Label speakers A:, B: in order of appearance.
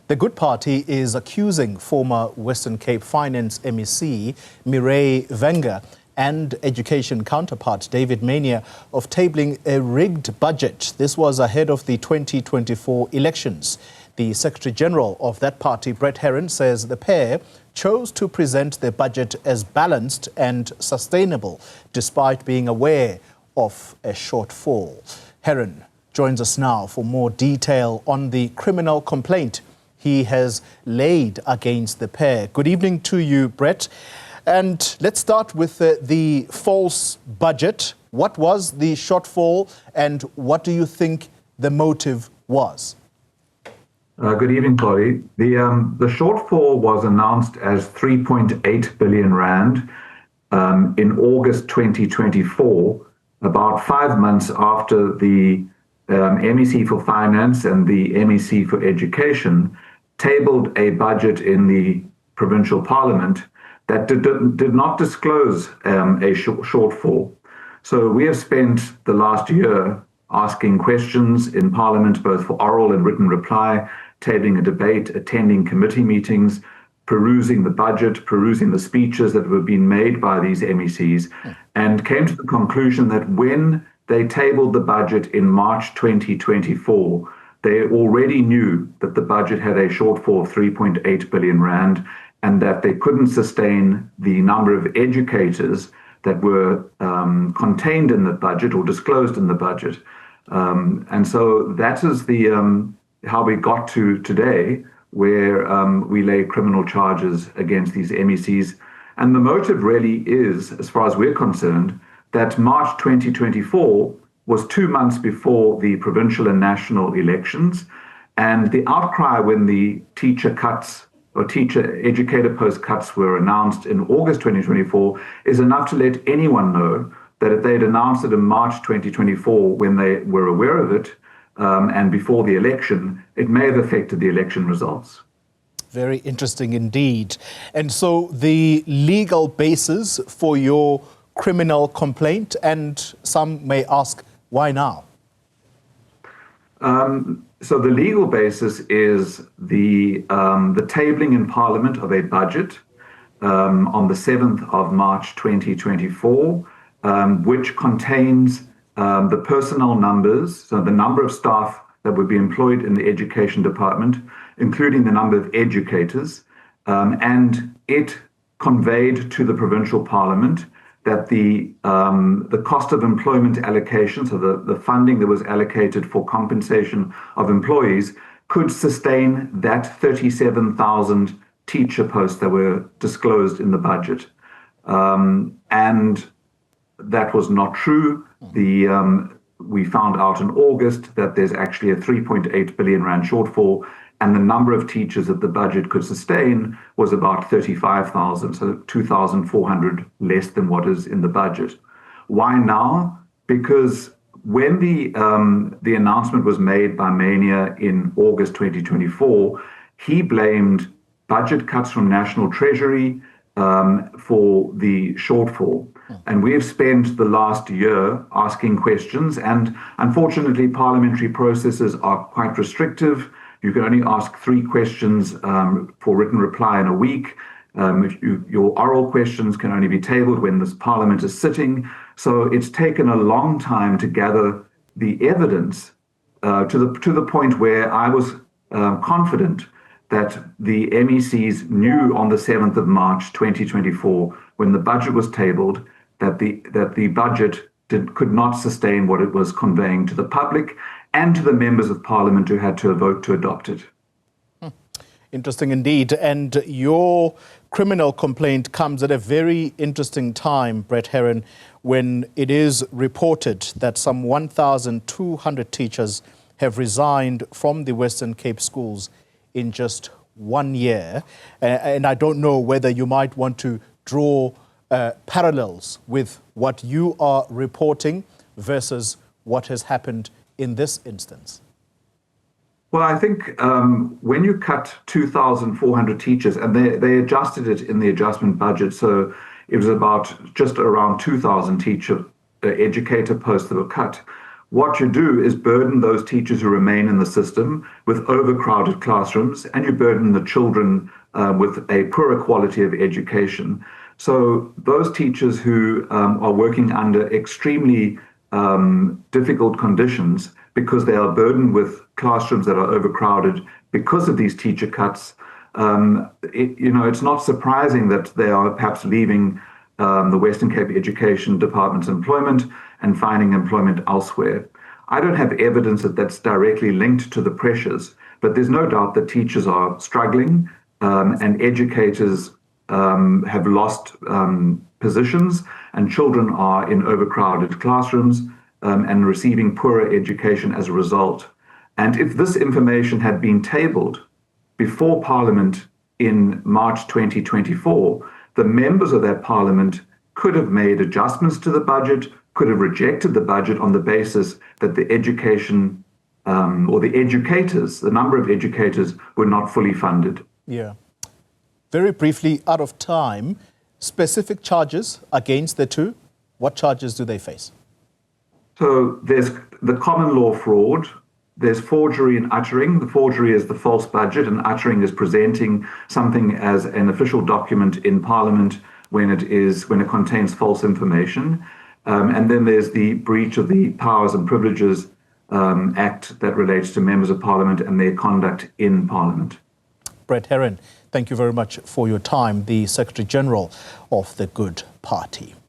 A: The Good Party is accusing former Western Cape Finance MEC Mireille Wenger and Education counterpart David Maynier of tabling a rigged budget. This was ahead of the 2024 elections. The Secretary General of that party, Brett Herron, says the pair chose to present their budget as balanced and sustainable, despite being aware of a shortfall. Herron joins us now for more detail on the criminal complaint he has laid against the pair. Good evening to you, Brett. And let's start with the false budget. What was the shortfall and what do you think the motive was?
B: Good evening, Polly. The shortfall was announced as 3.8 billion rand in August 2024, about 5 months after the MEC for Finance and the MEC for Education tabled a budget in the provincial parliament that did not disclose a shortfall. So we have spent the last year asking questions in Parliament, both for oral and written reply, tabling a debate, attending committee meetings, perusing the budget, perusing the speeches that were being made by these MECs, and came to the conclusion that when they tabled the budget in March 2024, they already knew that the budget had a shortfall of 3.8 billion rand and that they couldn't sustain the number of educators that were contained in the budget or disclosed in the budget. And so that is how we got to today, where we lay criminal charges against these MECs. And the motive really is, as far as we're concerned, that March 2024 was 2 months before the provincial and national elections. And the outcry when the teacher cuts or teacher educator post cuts were announced in August 2024 is enough to let anyone know that if they'd announced it in March 2024 when they were aware of it and before the election, it may have affected the election results.
A: Very interesting indeed. And so the legal basis for your criminal complaint, and some may ask, why now?
B: So the legal basis is the tabling in Parliament of a budget on the 7th of March 2024, which contains the personnel numbers, so the number of staff that would be employed in the education department, including the number of educators, and it conveyed to the provincial parliament that the cost of employment allocation, so the funding that was allocated for compensation of employees, could sustain that 37,000 teacher posts that were disclosed in the budget. And that was not true. We found out in August that there's actually a 3.8 billion rand shortfall, and the number of teachers that the budget could sustain was about 35,000, so 2,400 less than what is in the budget. Why now? Because when the announcement was made by Maynier in August 2024, he blamed budget cuts from National Treasury for the shortfall. And we have spent the last year asking questions, and unfortunately parliamentary processes are quite restrictive. You can only ask 3 questions for written reply in a week. Your oral questions can only be tabled when this parliament is sitting. So it's taken a long time to gather the evidence to the point where I was confident that the MECs knew on the 7th of March 2024, when the budget was tabled, that the budget could not sustain what it was conveying to the public and to the members of parliament who had to vote to adopt it.
A: Interesting indeed. And your criminal complaint comes at a very interesting time, Brett Herron, when it is reported that some 1,200 teachers have resigned from the Western Cape schools in just 1 year. And I don't know whether you might want to draw parallels with what you are reporting versus what has happened in this instance.
B: Well, I think when you cut 2,400 teachers, and they adjusted it in the adjustment budget, so it was about just around 2,000 teacher educator posts that were cut. what you do is burden those teachers who remain in the system with overcrowded classrooms, and you burden the children with a poorer quality of education. So those teachers who are working under extremely difficult conditions because they are burdened with classrooms that are overcrowded because of these teacher cuts, it's not surprising that they are perhaps leaving the Western Cape Education Department's employment and finding employment elsewhere. I don't have evidence that that's directly linked to the pressures, but there's no doubt that teachers are struggling and educators have lost positions, and children are in overcrowded classrooms and receiving poorer education as a result. And if this information had been tabled before Parliament in March 2024, the members of that Parliament could have made adjustments to the budget, could have rejected the budget on the basis that the education or the educators, the number of educators, were not fully funded.
A: Yeah. Very briefly, out of time, specific charges against the two, what charges do they face?
B: So there's the common law fraud, there's forgery and uttering. The forgery is the false budget, and uttering is presenting something as an official document in Parliament when it contains false information. And then there's the breach of the Powers and Privileges Act that relates to members of Parliament and their conduct in Parliament.
A: Brett Herron, thank you very much for your time, the Secretary General of the Good Party.